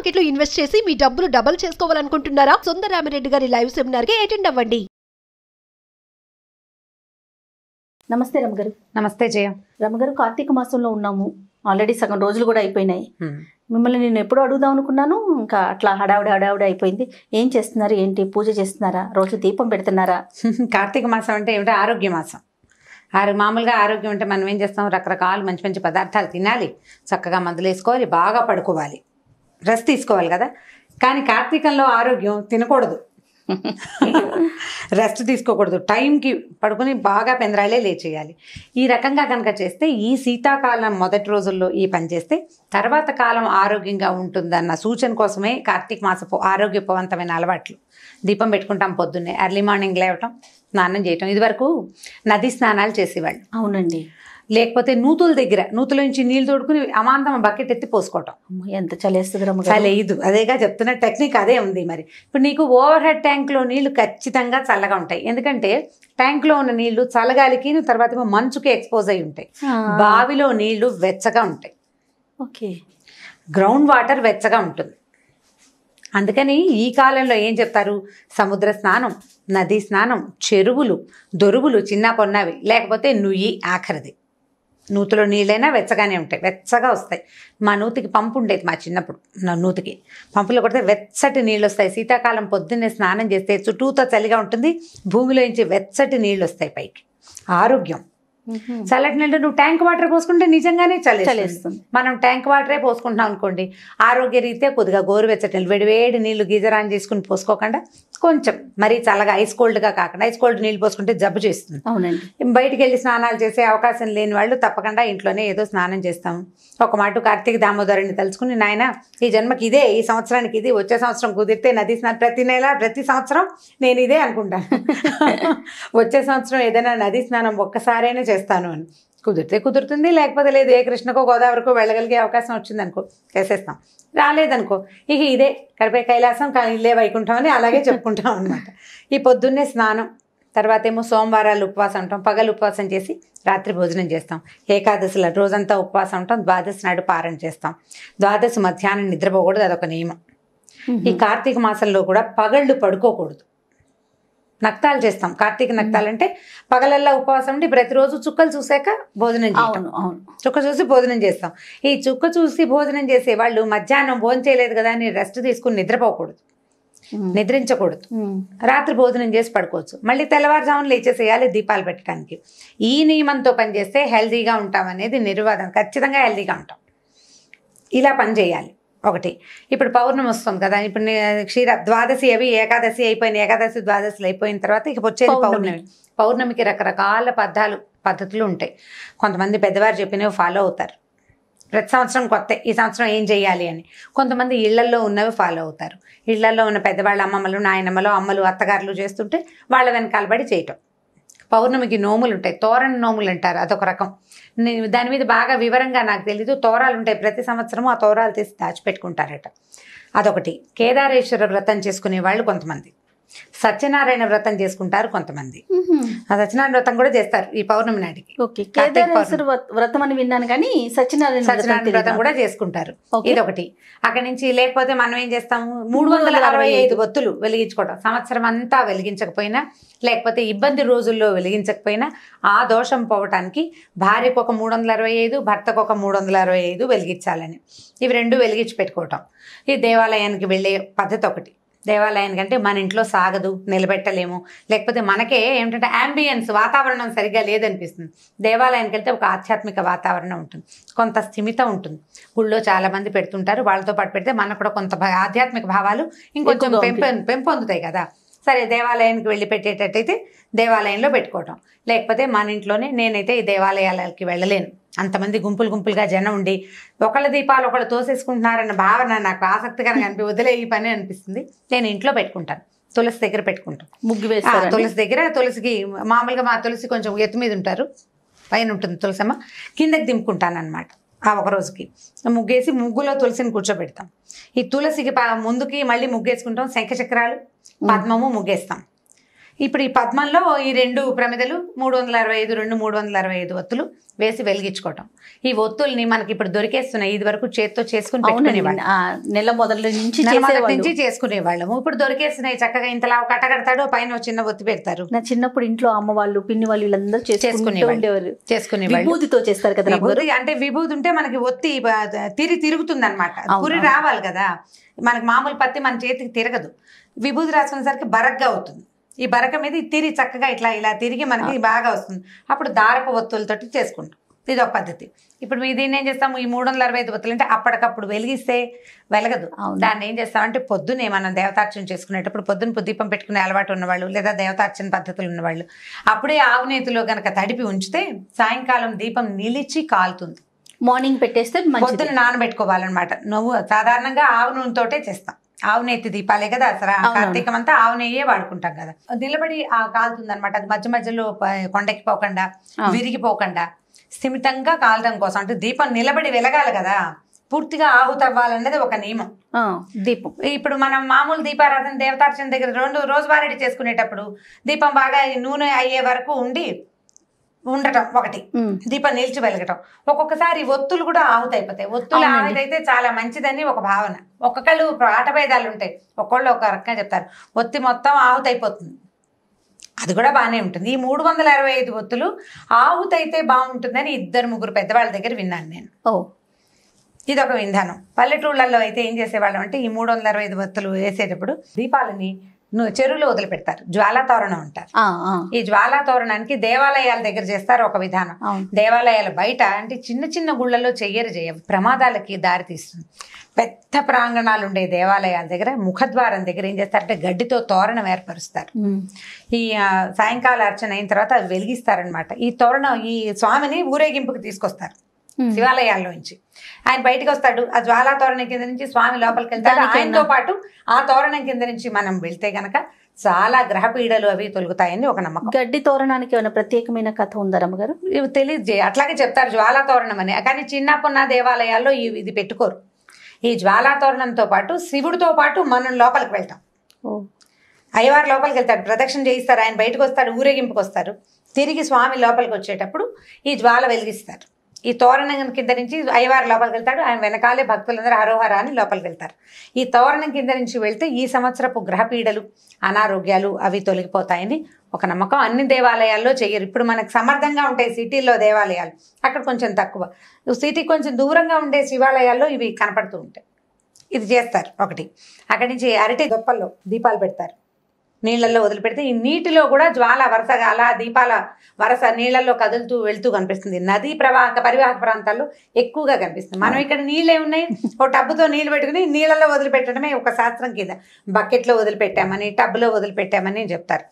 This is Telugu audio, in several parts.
మార్కెట్ లో ఇన్వెస్ట్ చేసి మీ డబ్బులు డబుల్ చేసుకోవాలనుకుంటున్నారా? సుందరరామిరెడ్డి గారి లైవ్ సెమినార్ కి అటెండ్ అవ్వండి. నమస్తే రమగారు. నమస్తే జయ. రమగారు, కార్తీక మాసంలో ఉన్నాము. ఆల్రెడీ సగం రోజులు కూడా అయిపోయినాయి. మిమ్మల్ని నేను ఎప్పుడూ అడుగుదాం అనుకున్నాను, ఇంకా అట్లా హడావుడి అయిపోయింది. ఏం చేస్తున్నారు, ఏంటి పూజ చేస్తున్నారా, రోజు దీపం పెడుతున్నారా? కార్తీక మాసం అంటే ఏమిటో ఆరోగ్య మాసం. మామూలుగా ఆరోగ్యం అంటే మనం ఏం చేస్తాం, రకరకాలు మంచి మంచి పదార్థాలు తినాలి, చక్కగా మందులు వేసుకోవాలి, బాగా పడుకోవాలి, రెస్ట్ తీసుకోవాలి కదా. కానీ కార్తీకంలో ఆరోగ్యం తినకూడదు, రెస్ట్ తీసుకోకూడదు, టైంకి పడుకుని బాగా పెందరాళ్ళే లేచేయాలి. ఈ రకంగా కనుక చేస్తే ఈ శీతాకాలం మొదటి రోజుల్లో ఈ పని చేస్తే తర్వాత కాలం ఆరోగ్యంగా ఉంటుందన్న సూచన కోసమే కార్తీక మాసపు ఆరోగ్యవంతమైన అలవాట్లు. దీపం పెట్టుకుంటాం పొద్దున్నే, ఎర్లీ మార్నింగ్ లేవటం, స్నానం చేయటం. ఇదివరకు నది స్నానాలు చేసేవాళ్ళు. అవునండి. లేకపోతే నూతుల దగ్గర నూతుల నుంచి నీళ్ళు తోడుకుని అమాంతం బకెట్ ఎత్తి పోసుకోవటం. ఎంత చలేస్తుంది రమ్మగారు. చలేదు, అదేగా చెప్తున్న టెక్నిక్ అదే ఉంది. మరి ఇప్పుడు నీకు ఓవర్ హెడ్ ట్యాంక్లో నీళ్లు ఖచ్చితంగా చల్లగా ఉంటాయి, ఎందుకంటే ట్యాంక్లో ఉన్న నీళ్లు చల్లగాలికి తర్వాత మంచుకి ఎక్స్పోజ్ అయి ఉంటాయి. బావిలో నీళ్లు వెచ్చగా ఉంటాయి, ఓకే, గ్రౌండ్ వాటర్ వెచ్చగా ఉంటుంది. అందుకని ఈ కాలంలో ఏం చెప్తారు, సముద్ర స్నానం, నదీ స్నానం, చెరువులు, దొరువులు చిన్న పొన్నవి, లేకపోతే నుయ్యి ఆఖరిది. నూతిలో నీళ్ళైనా వెచ్చగానే ఉంటాయి, వెచ్చగా వస్తాయి. మా నూతికి పంపు ఉండేది, మా చిన్నప్పుడు నా నూతికి పంపులో కొడితే వెచ్చటి నీళ్ళు వస్తాయి. శీతాకాలం పొద్దున్నే స్నానం చేస్తే చుట్టూతో చలిగా ఉంటుంది, భూమిలోంచి వెచ్చటి నీళ్ళు వస్తాయి పైకి. ఆరోగ్యం. చల్లటి నీళ్ళు నువ్వు ట్యాంక్ వాటర్ పోసుకుంటే నిజంగానే చలేస్తుంది. మనం ట్యాంక్ వాటరే పోసుకుంటున్నాం అనుకోండి, ఆరోగ్య రీత్యా కొద్దిగా గోరువెచ్చటి నీళ్ళు, వేడి నీళ్ళు గీజర్ ఆన్ చేసుకుని పోసుకోకుండా కొంచెం మరీ చల్లగా ఐస్ కోల్డ్గా కాకుండా ఐస్ కోల్డ్ నీళ్ళు పోసుకుంటే జబ్బు చేస్తుంది. అవునండి. బయటికి వెళ్ళి స్నానాలు చేసే అవకాశం లేని వాళ్ళు తప్పకుండా ఇంట్లోనే ఏదో స్నానం చేస్తాము. ఒక మాట కార్తీక దామోదరుని తలుచుకుని, నాయన ఈ జన్మకి ఇదే, ఈ సంవత్సరానికి ఇది, వచ్చే సంవత్సరం కుదిరితే నది స్నానం, ప్రతి నెల ప్రతి సంవత్సరం నేను ఇదే అనుకుంటాను. వచ్చే సంవత్సరం ఏదైనా నది స్నానం ఒక్కసారైనా చేస్తాను అని. కుదిరితే కుదురుతుంది, లేకపోతే లేదు. ఏ కృష్ణకో గోదావరికో వెళ్ళగలిగే అవకాశం వచ్చిందనుకో చేసేస్తాం, రాలేదనుకో ఇక ఇదే కరిపే కైలాసం ఇల్లే వైకుంఠం అని అలాగే చెప్పుకుంటాం అనమాట. ఈ పొద్దున్నే స్నానం, తర్వాత ఏమో సోమవారాలు ఉపవాసం ఉంటాం, పగలు ఉపవాసం చేసి రాత్రి భోజనం చేస్తాం. ఏకాదశిలో రోజంతా ఉపవాసం ఉంటాం, ద్వాదశి నాడు పారణ చేస్తాం. ద్వాదశి మధ్యాహ్నం నిద్రపోకూడదు, అదొక నియమం. ఈ కార్తీక మాసంలో కూడా పగళ్ళు పడుకోకూడదు, నక్తాలు చేస్తాం. కార్తీక నక్తాలు అంటే పగలల్లా ఉపవాసం ఉండి ప్రతిరోజు చుక్కలు చూసాక భోజనం చేస్తాం. చుక్క చూసి భోజనం చేస్తాం. ఈ చుక్క చూసి భోజనం చేసే వాళ్ళు మధ్యాహ్నం భోజనం చేయలేదు కదా అని రెస్ట్ తీసుకుని నిద్రపోకూడదు, నిద్రించకూడదు. రాత్రి భోజనం చేసి పడుకోవచ్చు, మళ్ళీ తెల్లవారుజామున లేచేసేయాలి దీపాలు పెట్టడానికి. ఈ నియమంతో పనిచేస్తే హెల్తీగా ఉంటాం అనేది నిర్వాదం. ఖచ్చితంగా హెల్తీగా ఉంటాం. ఇలా పని చేయాలి. ఒకటి, ఇప్పుడు పౌర్ణమి వస్తుంది కదా, ఇప్పుడు ద్వాదశి అవి ఏకాదశి అయిపోయినాయి, ఏకాదశి ద్వాదశిలు అయిపోయిన తర్వాత ఇక వచ్చేది పౌర్ణమి. పౌర్ణమికి రకరకాల పద్ధతులు ఉంటాయి. కొంతమంది పెద్దవారు చెప్పినవి ఫాలో అవుతారు, ప్రతి సంవత్సరం కొత్త, ఈ సంవత్సరం ఏం చేయాలి అని. కొంతమంది ఇళ్లల్లో ఉన్నవి ఫాలో అవుతారు. ఇళ్లల్లో ఉన్న పెద్దవాళ్ళ అమ్మమ్మలు, నాయనమ్మలు, అమ్మలు, అత్తగారులు చేస్తుంటే వాళ్ళ వెనకాల పడి చేయటం. పౌర్ణమికి నోములు ఉంటాయి, తోరణ నోములు అంటారు, అదొక రకం. దాని మీద బాగా వివరంగా నాకు తెలీదు. తోరాలు ఉంటాయి, ప్రతి సంవత్సరము ఆ తోరాలు తీసి దాచిపెట్టుకుంటారట, అదొకటి. కేదారేశ్వర వ్రతం చేసుకునే వాళ్ళు కొంతమంది, సత్యనారాయణ వ్రతం చేసుకుంటారు కొంతమంది. ఆ సత్యనారాయణ వ్రతం కూడా చేస్తారు ఈ పౌర్ణమి నాటికి. కేదారేశ్వర వ్రతం అని విన్నాను కానీ సత్యనారాయణ వ్రతం కూడా చేసుకుంటారు. ఇదొకటి. అక్కడి నుంచి లేకపోతే మనం ఏం చేస్తాము, 365 ఒత్తులు వెలిగించుకోవడం. సంవత్సరం అంతా వెలిగించకపోయినా, లేకపోతే ఇబ్బంది రోజుల్లో వెలిగించకపోయినా ఆ దోషం పోవటానికి భార్యకు ఒక 365, భర్తకు ఒక 365 వెలిగించాలని, ఇవి రెండు వెలిగించి పెట్టుకోవటం. ఈ దేవాలయానికి వెళ్ళే పద్ధతి ఒకటి. దేవాలయానికి అంటే మన ఇంట్లో సాగదు, నిలబెట్టలేము, లేకపోతే మనకే ఏమిటంటే యాంబియన్స్, వాతావరణం సరిగ్గా లేదనిపిస్తుంది. దేవాలయానికి వెళ్తే ఒక ఆధ్యాత్మిక వాతావరణం ఉంటుంది, కొంత స్థిమితం ఉంటుంది. గుళ్ళో చాలామంది పెడుతుంటారు, వాళ్ళతో పాటు పెడితే మనకు కూడా కొంత ఆధ్యాత్మిక భావాలు ఇంకొంచెం పెంపొందుతాయి కదా. సరే, దేవాలయానికి వెళ్ళి పెట్టేటట్టయితే దేవాలయంలో పెట్టుకోవటం, లేకపోతే మన ఇంట్లోనే. నేనైతే ఈ దేవాలయాలకి వెళ్ళలేను, అంతమంది గుంపులుగా జనం ఉండి ఒకళ్ళ దీపాలు ఒకళ్ళు తోసేసుకుంటున్నారన్న భావన నాకు ఆసక్తికరంగా వదిలే ఈ పని అనిపిస్తుంది. నేను ఇంట్లో పెట్టుకుంటాను, తులసి దగ్గర పెట్టుకుంటాం. ముగ్గు వేస్తాను తులసి దగ్గర. తులసికి మామూలుగా మా తులసి కొంచెం ఎత్తు మీద ఉంటారు, పైన ఉంటుంది తులసమ్మ, కిందకి దింపుకుంటాను అనమాట. ఆ ఒక రోజుకి ముగ్గేసి ముగ్గులో తులసిని కూర్చోబెడతాం. ఈ తులసికి ముందుకి మళ్ళీ ముగ్గేసుకుంటాం, శంఖచక్రాలు, పద్మము ముగ్గేస్తాం. ఇప్పుడు ఈ పద్మంలో ఈ 2 ప్రమిదలు 365 365 ఒత్తులు వేసి వెలిగించుకోవటం. ఈ ఒత్తుల్ని మనకి ఇప్పుడు దొరికేస్తున్నాయి. ఇది వరకు చేత్తో చేసుకుని పెట్టుకునేవాళ్ళం, నెల మొదల నుంచి చేసుకునేవాళ్ళము. ఇప్పుడు దొరికేస్తున్నాయి చక్కగా. ఇంతలా కట్టగడతాడు, పైన చిన్న ఒత్తి పెడతారు. నా చిన్నప్పుడు ఇంట్లో అమ్మ వాళ్ళు పిన్ని వాళ్ళు వీళ్ళందరూ చేసుకునేవాళ్ళు. విభూతితో చేస్తారు కదా. అంటే విభూతి ఉంటే మనకి ఒత్తి తిరుగుతుంది అనమాట. పురి రావాలి కదా. మనకి మామూలు పత్తి మన చేతికి తిరగదు. విభూతి రాసుకునేసరికి బరగ్గా అవుతుంది. ఈ బరక మీద తిరిగి చక్కగా ఇలా తిరిగి మనకి బాగా వస్తుంది. అప్పుడు దారపు ఒత్తులతోటి చేసుకుంటాం. ఇది ఒక పద్ధతి. ఇప్పుడు మీ దీన్ని ఏం చేస్తాము, ఈ 365 ఒత్తులు అంటే అప్పటికప్పుడు వెలిగిస్తే వెలగదు. దాన్ని ఏం చేస్తామంటే పొద్దునే మనం దేవతార్చన చేసుకునేటప్పుడు పొద్దున దీపం పెట్టుకునే అలవాటు ఉన్నవాళ్ళు లేదా దేవతార్చన పద్ధతులు ఉన్నవాళ్ళు అప్పుడే ఆవునేతిలో కనుక తడిపి ఉంచితే సాయంకాలం దీపం నిలిచి కాలుతుంది. మార్నింగ్ పెట్టేస్తే పొద్దున నానబెట్టుకోవాలన్నమాట. నువ్వు సాధారణంగా ఆవు నూనెతోటే చేస్తాం. ఆవు నెత్తి దీపాలే కదా అసలు కార్తీకం అంతా ఆవు నెయ్యే వాడుకుంటాం కదా. నిలబడి కాలుతుంది అనమాట. అది మధ్య మధ్యలో కొండెక్కిపోకుండా విరిగిపోకుండా స్థిమితంగా కాలడం కోసం, అంటే దీపం నిలబడి వెలగాలి కదా, పూర్తిగా ఆహుతవ్వాలన్నది ఒక నియమం. దీపం ఇప్పుడు మనం మామూలు దీపారాధన దేవతార్చన దగ్గర రోజువారీ చేసుకునేటప్పుడు దీపం బాగా నూనె అయ్యే వరకు ఉండటం ఒకటి, దీపం నిలిచి వెలగటం. ఒక్కొక్కసారి ఒత్తులు కూడా ఆహుతైపోతాయి. ఒత్తులు ఆహుతైతే చాలా మంచిదని ఒక భావన. ఒక్కొక్కళ్ళు ఆటభేదాలు ఉంటాయి, ఒక్కొళ్ళు ఒక రకంగా చెప్తారు. ఒత్తి మొత్తం ఆహుతైపోతుంది, అది కూడా బాగానే ఉంటుంది. ఈ 365 ఒత్తులు ఆహుతైతే బాగుంటుందని 2-3 పెద్దవాళ్ళ దగ్గర విన్నాను నేను. ఇది ఒక విధానం. పల్లెటూళ్ళల్లో అయితే ఏం చేసేవాళ్ళం అంటే ఈ 365 ఒత్తులు వేసేటప్పుడు దీపాలని చెరువులో వదిలిపెడతారు. జ్వాలాతోరణం అంటారు. ఈ జ్వాలాతోరణానికి దేవాలయాల దగ్గర చేస్తారు ఒక విధానం. దేవాలయాల బయట అంటే చిన్న చిన్న గుళ్ళల్లో చెయ్యరు, ప్రమాదాలకి దారి తీస్తుంది. పెద్ద ప్రాంగణాలు ఉండే దేవాలయాల దగ్గర ముఖద్వారం దగ్గర ఏం చేస్తారంటే గడ్డితో తోరణం ఏర్పరుస్తారు. ఈ సాయంకాల అర్చన అయిన తర్వాత అవి వెలిగిస్తారనమాట. ఈ తోరణం ఈ స్వామిని ఊరేగింపుకి తీసుకొస్తారు శివాలయాల్లో నుంచి. ఆయన బయటకు వస్తాడు, ఆ జ్వాలా తోరణం కింద నుంచి స్వామి లోపలికి వెళ్తాడు. ఆయనతో పాటు ఆ తోరణం కింద నుంచి మనం వెళ్తే గనక చాలా గ్రహ పీడలు అవి తొలుగుతాయని ఒక నమ్మకం. గడ్డి తోరణానికి ఏమైనా ప్రత్యేకమైన కథ ఉందా రమ్మగారు? ఇవి తెలియదు, అట్లాగే చెప్తారు జ్వాలా తోరణం అని. కానీ చిన్నప్పున్న దేవాలయాల్లో ఇది పెట్టుకోరు. ఈ జ్వాలా తోరణంతో పాటు శివుడితో పాటు మనం లోపలికి వెళ్తాం. అయ్యవారు లోపలికి వెళ్తాడు, ప్రదక్షిణ చేయిస్తారు, ఆయన బయటకు వస్తాడు, ఊరేగింపుకి వస్తారు. తిరిగి స్వామి లోపలికి వచ్చేటప్పుడు ఈ జ్వాల వెలిగిస్తారు. ఈ తోరణం కింద నుంచి అయ్యవారు లోపలికి వెళ్తాడు, ఆయన వెనకాలే భక్తులందరూ హరోహర అని లోపలికి వెళ్తారు. ఈ తోరణం కింద నుంచి వెళ్తే ఈ సంవత్సరపు గ్రహపీడలు అనారోగ్యాలు అవి తొలగిపోతాయని ఒక నమ్మకం. అన్ని దేవాలయాల్లో చెయ్యరు. ఇప్పుడు మనకు సమర్థంగా ఉంటాయి సిటీల్లో దేవాలయాలు, అక్కడ కొంచెం తక్కువ. సిటీకి కొంచెం దూరంగా ఉండే శివాలయాల్లో ఇవి కనపడుతూ ఉంటాయి. ఇది చేస్తారు ఒకటి. అక్కడి నుంచి అరటి దొప్పల్లో దీపాలు పెడతారు, నీళ్ళల్లో వదిలిపెడితే ఈ నీటిలో కూడా జ్వాల వరుసగా అలా దీపాల వరుస నీళ్ళల్లో కదులుతూ వెళ్తూ కనిపిస్తుంది. నదీ పరివాహక ప్రాంతాల్లో ఎక్కువగా కనిపిస్తుంది. మనం ఇక్కడ నీళ్ళే ఉన్నాయి, ఓ టబ్బుతో నీళ్ళు పెట్టుకుని నీళ్ళల్లో వదిలిపెట్టడమే ఒక శాస్త్రం కింద. బకెట్లో వదిలిపెట్టామని టబ్బులో వదిలిపెట్టామని చెప్తారు.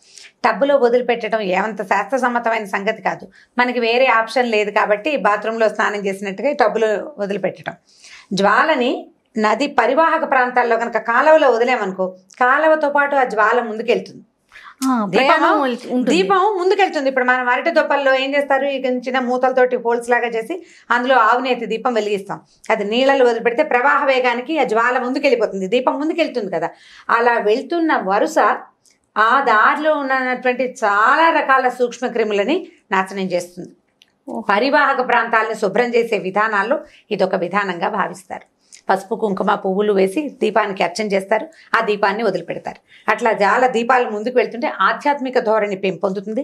టబ్బులో వదిలిపెట్టడం ఏమంత శాస్త్రసమ్మతమైన సంగతి కాదు. మనకి వేరే ఆప్షన్ లేదు కాబట్టి బాత్రూంలో స్నానం చేసినట్టుగా టబ్బులో వదిలిపెట్టడం. జ్వాలని నది పరివాహక ప్రాంతాల్లో కనుక కాలువలో వదిలేమనుకో, కాలువతో పాటు ఆ జ్వాల ముందుకెళ్తుంది, దీపం ముందుకెళ్తుంది. ఇప్పుడు మనం అరటి దొప్పల్లో ఏం చేస్తారు, ఇక చిన్న మూతలతోటి హోల్స్ లాగా చేసి అందులో ఆవునేతి దీపం వెలిగిస్తాం. అది నీళ్ళలో వదిలిపెడితే ప్రవాహ వేగానికి ఆ జ్వాల ముందుకెళ్ళిపోతుంది, దీపం ముందుకెళ్తుంది కదా. అలా వెళ్తున్న వరుస ఆ దారిలో ఉన్నటువంటి చాలా రకాల సూక్ష్మ క్రిములని నాశనం చేస్తుంది. పరివాహక ప్రాంతాలను శుభ్రం చేసే విధానాల్లో ఇదొక విధానంగా భావిస్తారు. పసుపు కుంకుమ పువ్వులు వేసి దీపానికి అర్చన చేస్తారు, ఆ దీపాన్ని వదిలిపెడతారు. అట్లా దీపాలు ముందుకు వెళ్తుంటే ఆధ్యాత్మిక ధోరణి పెంపొందుతుంది,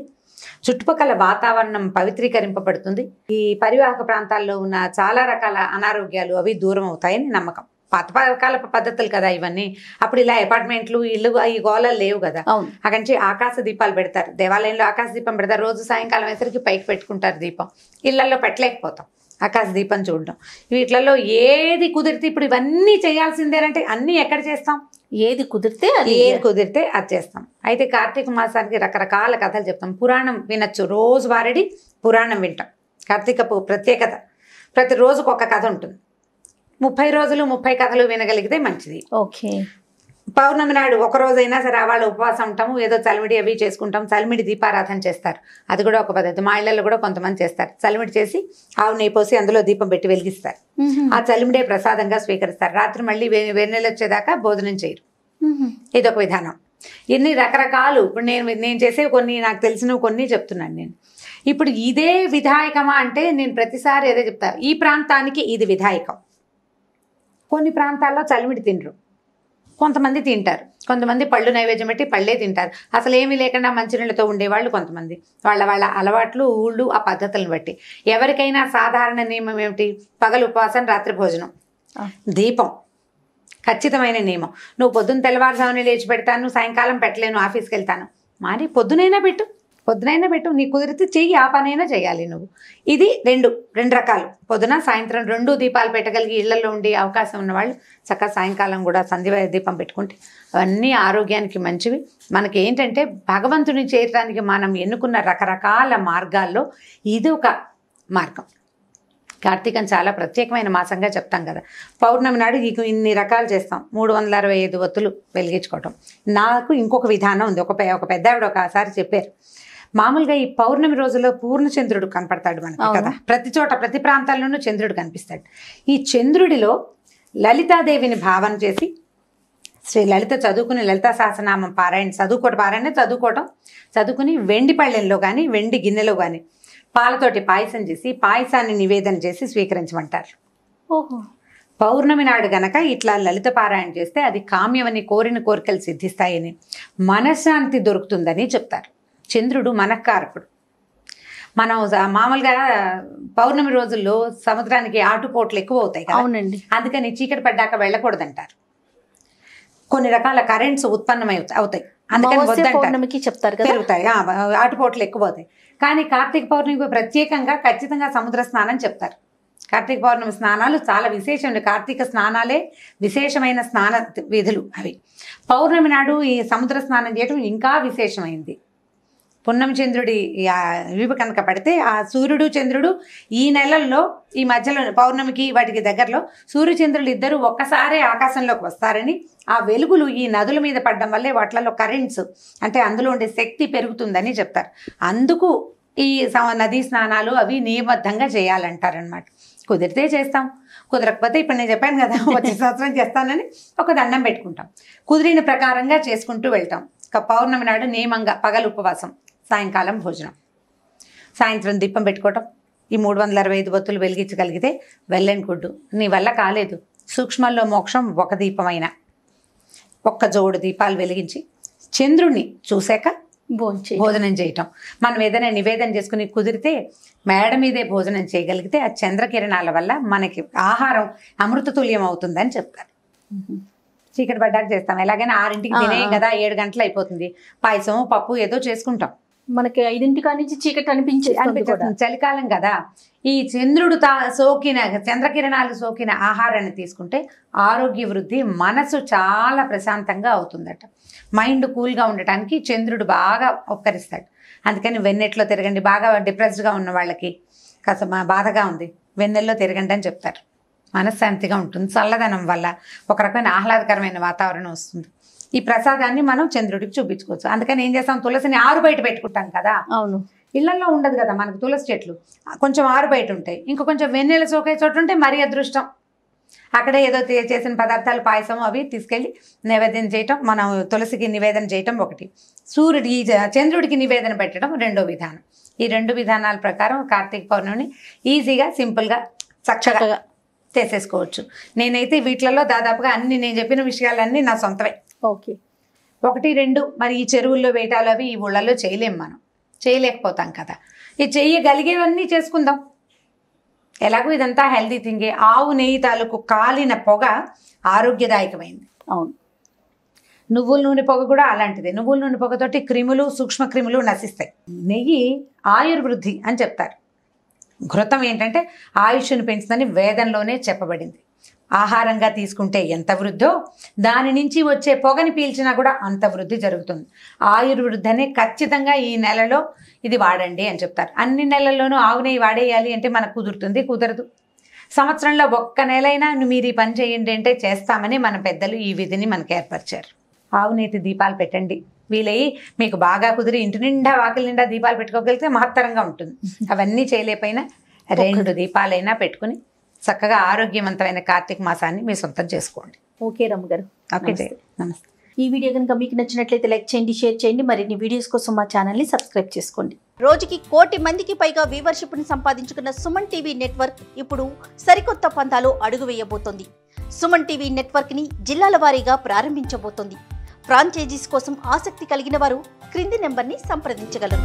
చుట్టుపక్కల వాతావరణం పవిత్రీకరింపబడుతుంది. ఈ పరివాహక ప్రాంతాల్లో ఉన్న చాలా రకాల అనారోగ్యాలు అవి దూరం అవుతాయని నమ్మకం. పాతకాల పద్ధతులు కదా ఇవన్నీ. అప్పుడు ఇలా అపార్ట్మెంట్లు ఇల్లు ఈ గోళాలు లేవు కదా. అక్కడి నుంచి ఆకాశ దీపాలు పెడతారు, దేవాలయంలో ఆకాశ దీపం పెడతారు. రోజు సాయంకాలం వేసరికి పైకి పెట్టుకుంటారు దీపం. ఇళ్లలో పెట్టలేకపోతాం ఆకాశ దీపం చూడడం. వీటిలలో ఏది కుదిరితే ఇప్పుడు ఇవన్నీ చేయాల్సిందేనంటే అన్నీ ఎక్కడ చేస్తాం, ఏది కుదిరితే అది చేస్తాం. అయితే కార్తీక మాసానికి రకరకాల కథలు చెప్తాం. పురాణం వినొచ్చు, రోజువారీ పురాణం వింటాం. కార్తీకపు ప్రత్యేకత, ప్రతి రోజుకు ఒక కథ ఉంటుంది. 30 రోజులు 30 కథలు వినగలిగితే మంచిది. ఓకే. పౌర్ణమి నాడు ఒక రోజైనా సరే వాళ్ళు ఉపవాసం ఉంటాము, ఏదో చలిమిడి అవి చేసుకుంటాం. చలిమిడి దీపారాధన చేస్తారు, అది కూడా ఒక పద్ధతి. మా ఇళ్లలో కూడా కొంతమంది చేస్తారు. చలిమిడి చేసి ఆవు నెయ్యి పోసి అందులో దీపం పెట్టి వెలిగిస్తారు. ఆ చలిమిడే ప్రసాదంగా స్వీకరిస్తారు. రాత్రి మళ్ళీ వెన్నెల వచ్చేదాకా భోజనం చేయరు. ఇదొక విధానం. ఎన్ని రకరకాలు. ఇప్పుడు నేను చేసే కొన్ని నాకు తెలిసినవి కొన్ని చెప్తున్నాను నేను. ఇప్పుడు ఇదే విధాయకమా అంటే నేను ప్రతిసారి ఏదో చెప్తా, ఈ ప్రాంతానికి ఇది విధాయకం. కొన్ని ప్రాంతాల్లో చలిమిడి తినరు, కొంతమంది తింటారు. కొంతమంది పళ్ళు నైవేద్యం పెట్టి పళ్ళే తింటారు. అసలు ఏమీ లేకుండా మంచినీళ్ళతో ఉండేవాళ్ళు కొంతమంది. వాళ్ళ అలవాట్లు, ఊళ్ళు, ఆ పద్ధతులను బట్టి. ఎవరికైనా సాధారణ నియమం ఏమిటి? పగలు ఉపవాసం, రాత్రి భోజనం, దీపం ఖచ్చితమైన నియమం. నువ్వు పొద్దున్న తెల్లవారుజామునే లేచి పెడతాను, సాయంకాలం పెట్టలేను, ఆఫీస్కి వెళ్తాను. మరి పొద్దునైనా పెట్టు, నీ కుదిరితే చెయ్యి, ఆ పనైనా చేయాలి నువ్వు. ఇది రెండు రకాలు. పొద్దున సాయంత్రం 2 దీపాలు పెట్టగలిగి ఇళ్లలో ఉండి అవకాశం ఉన్నవాళ్ళు చక్కగా సాయంకాలం కూడా సంధ్య దీపం పెట్టుకుంటే అవన్నీ ఆరోగ్యానికి మంచివి. మనకి ఏంటంటే భగవంతుని చేరడానికి మనం ఎన్నుకున్న రకరకాల మార్గాల్లో ఇది ఒక మార్గం. కార్తీకం చాలా ప్రత్యేకమైన మాసంగా చెప్తాం కదా. పౌర్ణమి నాడు ఇన్ని రకాలు చేస్తాం. 365 ఒత్తులు వెలిగించుకోవటం. నాకు ఇంకొక విధానం ఉంది. ఒక పెద్ద ఆవిడ ఒకసారి చెప్పారు, మామూలుగా ఈ పౌర్ణమి రోజుల్లో పూర్ణచంద్రుడు కనపడతాడు మనకి కదా. ప్రతి చోట, ప్రతి ప్రాంతాల్లోనూ చంద్రుడు కనిపిస్తాడు. ఈ చంద్రుడిలో లలితాదేవిని భావన చేసి శ్రీ లలిత చదువుకుని, లలితా సహస్రనామం చదువుకుని వెండి పళ్ళెంలో కానీ వెండి గిన్నెలో కానీ పాలతోటి పాయసం చేసి పాయసాన్ని నివేదన చేసి స్వీకరించమంటారు. ఓహో. పౌర్ణమి నాడు గనక ఇట్లా లలిత పారాయణ చేస్తే అది కామ్యమని, కోరిన కోరికలు సిద్ధిస్తాయని, మనశ్శాంతి దొరుకుతుందని చెప్తారు. చంద్రుడు మనఃకారకుడు. మనం మామూలుగా పౌర్ణమి రోజుల్లో సముద్రానికి ఆటుపోట్లు ఎక్కువ అవుతాయి కదా. అవునండి. అందుకని చీకటి పడ్డాక వెళ్ళకూడదంటారు. కొన్ని రకాల కరెంట్స్ ఉత్పన్నమై అవుతాయి, అందుకని పౌర్ణమికి చెప్తారు కదా, పెరుగుతాయి, ఆటుపోట్లు ఎక్కువ అవుతాయి. కానీ కార్తీక పౌర్ణమికి ప్రత్యేకంగా ఖచ్చితంగా సముద్ర స్నానం చెప్తారు. కార్తీక పౌర్ణమి స్నానాలు చాలా విశేషం. కార్తీక స్నానాలే విశేషమైన స్నాన విధులు అవి. పౌర్ణమి నాడు ఈ సముద్ర స్నానం చేయడం ఇంకా విశేషమైంది. పున్నమి చంద్రుడి వీపు కనుక పడితే ఆ సూర్యుడు చంద్రుడు ఈ నెలల్లో, ఈ మధ్యలో పౌర్ణమికి వాటికి దగ్గరలో సూర్యచంద్రులు ఇద్దరు ఒక్కసారే ఆకాశంలోకి వస్తారని, ఆ వెలుగులు ఈ నదుల మీద పడడం వల్లే వాటిలలో కరెంట్స్ అంటే అందులో ఉండే శక్తి పెరుగుతుందని చెప్తారు. అందుకు ఈ నదీ స్నానాలు అవి నియమబద్ధంగా చేయాలంటారనమాట. కుదిరితే చేస్తాం, కుదరకపోతే ఇప్పుడు నేను చెప్పాను కదా వచ్చే సంవత్సరం చేస్తానని ఒక దండం పెట్టుకుంటాం. కుదిరిన ప్రకారంగా చేసుకుంటూ వెళ్తాం. పౌర్ణమి నాడు నియమంగా పగలు ఉపవాసం, సాయంకాలం భోజనం, సాయంత్రం దీపం పెట్టుకోవటం. ఈ 365 ఒత్తులు వెలిగించగలిగితే వెళ్ళని గుడ్డు. నీ వల్ల కాలేదు, సూక్ష్మంలో మోక్షం ఒక దీపమైన ఒక్క జోడు దీపాలు వెలిగించి చంద్రుణ్ణి చూశాక భోజనం చేయటం. మనం ఏదైనా నివేదన చేసుకుని కుదిరితే మేడ మీదే భోజనం చేయగలిగితే ఆ చంద్రకిరణాల వల్ల మనకి ఆహారం అమృతతుల్యం అవుతుందని చెప్తారు. చీకటి పడ్డాక చేస్తాం. ఎలాగైనా 6ంటికి తినే కదా, 7 గంటలు అయిపోతుంది. పాయసం, పప్పు ఏదో చేసుకుంటాం. మనకి 5 నుంచి చీకటి అనిపించేస్తుంది. చలికాలం కదా. ఈ చంద్రుడు సోకిన చంద్రకిరణాలు సోకిన ఆహారాన్ని తీసుకుంటే ఆరోగ్య వృద్ధి, మనసు చాలా ప్రశాంతంగా అవుతుందట. మైండ్ కూల్గా ఉండటానికి చంద్రుడు బాగా ఉపకరిస్తాడు. అందుకని వెన్నెట్లో తిరగండి. బాగా డిప్రెస్డ్గా ఉన్న వాళ్ళకి, కాస్త బాధగా ఉంది, వెన్నెల్లో తిరగండి అని చెప్తారు. మనశ్శాంతిగా ఉంటుంది. చల్లదనం వల్ల ఒక రకమైన ఆహ్లాదకరమైన వాతావరణం వస్తుంది. ఈ ప్రసాదాన్ని మనం చంద్రుడికి చూపించుకోవచ్చు. అందుకని ఏం చేస్తాం, తులసిని ఆరు బయట పెట్టుకుంటాం కదా. అవును, ఇళ్లలో ఉండదు కదా మనకు తులసి చెట్లు, కొంచెం ఆరు బయట ఉంటాయి. ఇంకా కొంచెం వెన్నెల సోకే చోటు ఉంటే మరీ అదృష్టం. అక్కడే ఏదో చేసిన పదార్థాలు, పాయసం అవి తీసుకెళ్ళి నైవేద్యం చేయటం, మనం తులసికి నివేదన చేయటం ఒకటి, చంద్రుడికి నివేదన పెట్టడం రెండో విధానం. ఈ 2 విధానాల ప్రకారం కార్తీక పౌర్ణమిని ఈజీగా, సింపుల్గా, చక్కగా చేసేసుకోవచ్చు. నేనైతే వీటిలలో దాదాపుగా అన్ని నేను చెప్పిన విషయాలన్నీ నా సొంతమే. ఓకే. 1, 2 మరి ఈ చెరువుల్లో వేటాలు అవి ఈ ఊళ్ళల్లో చేయలేం, మనం చేయలేకపోతాం కదా. ఈ చేయగలిగేవన్నీ చేసుకుందాం. ఎలాగో ఇదంతా హెల్దీ థింగే. ఆవు నెయ్యి తాలూకు కాలిన పొగ ఆరోగ్యదాయకమైంది. అవును. నువ్వుల నూనె పొగ కూడా అలాంటిదే. నువ్వుల నూనె పొగతోటి క్రిములు, సూక్ష్మ క్రిములు నశిస్తాయి. నెయ్యి ఆయుర్వృద్ధి అని చెప్తారు. ఘృతం ఏంటంటే ఆయుష్ను పెంచుదని వేదంలోనే చెప్పబడింది. ఆహారంగా తీసుకుంటే ఎంత వృద్ధో దాని నుంచి వచ్చే పొగని పీల్చినా కూడా అంత వృద్ధి జరుగుతుంది. ఆయుర్వృద్ధి అనే ఖచ్చితంగా ఈ నెలలో ఇది వాడండి అని చెప్తారు. అన్ని నెలల్లోనూ ఆవు నెయ్యి వాడేయాలి అంటే మనకు కుదరదు. సంవత్సరంలో ఒక్క నెలైనా మీరు ఈ పని చేయండి అంటే చేస్తామని మన పెద్దలు ఈ విధిని మనకు ఏర్పరిచారు. ఆవు నెయ్యి దీపాలు పెట్టండి. వీలయ్యి మీకు బాగా కుదిరి ఇంటి నిండా, వాకిలి నిండా దీపాలు పెట్టుకోగలిగితే మహత్తరంగా ఉంటుంది. అవన్నీ చేయలేకపోయినా 2 దీపాలైనా పెట్టుకుని చక్కగా ఆరోగ్యవంతమైన కార్తీక మాసాన్ని మీ సొంతం చేసుకోండి. ఓకే రమ్మ గారు. ఓకే, నమస్తే. ఈ వీడియో కనుక మీకు నచ్చినట్లయితే లైక్ చేయండి, షేర్ చేయండి. మరిన్ని వీడియోస్ కోసం మా ఛానల్ని సబ్స్క్రైబ్ చేసుకోండి. రోజుకి 1 కోటి మందికి పైగా వ్యూవర్షిప్ని సంపాదించుకున్న సుమన్ టీవీ నెట్వర్క్ ఇప్పుడు సరికొత్త పంతాలో అడుగు వేయబోతోంది. సుమన్ టీవీ నెట్వర్క్ని జిల్లాల వారీగా ప్రారంభించబోతోంది. ఫ్రాంచైజీస్ కోసం ఆసక్తి కలిగిన వారు క్రింది నెంబర్ని సంప్రదించగలరు.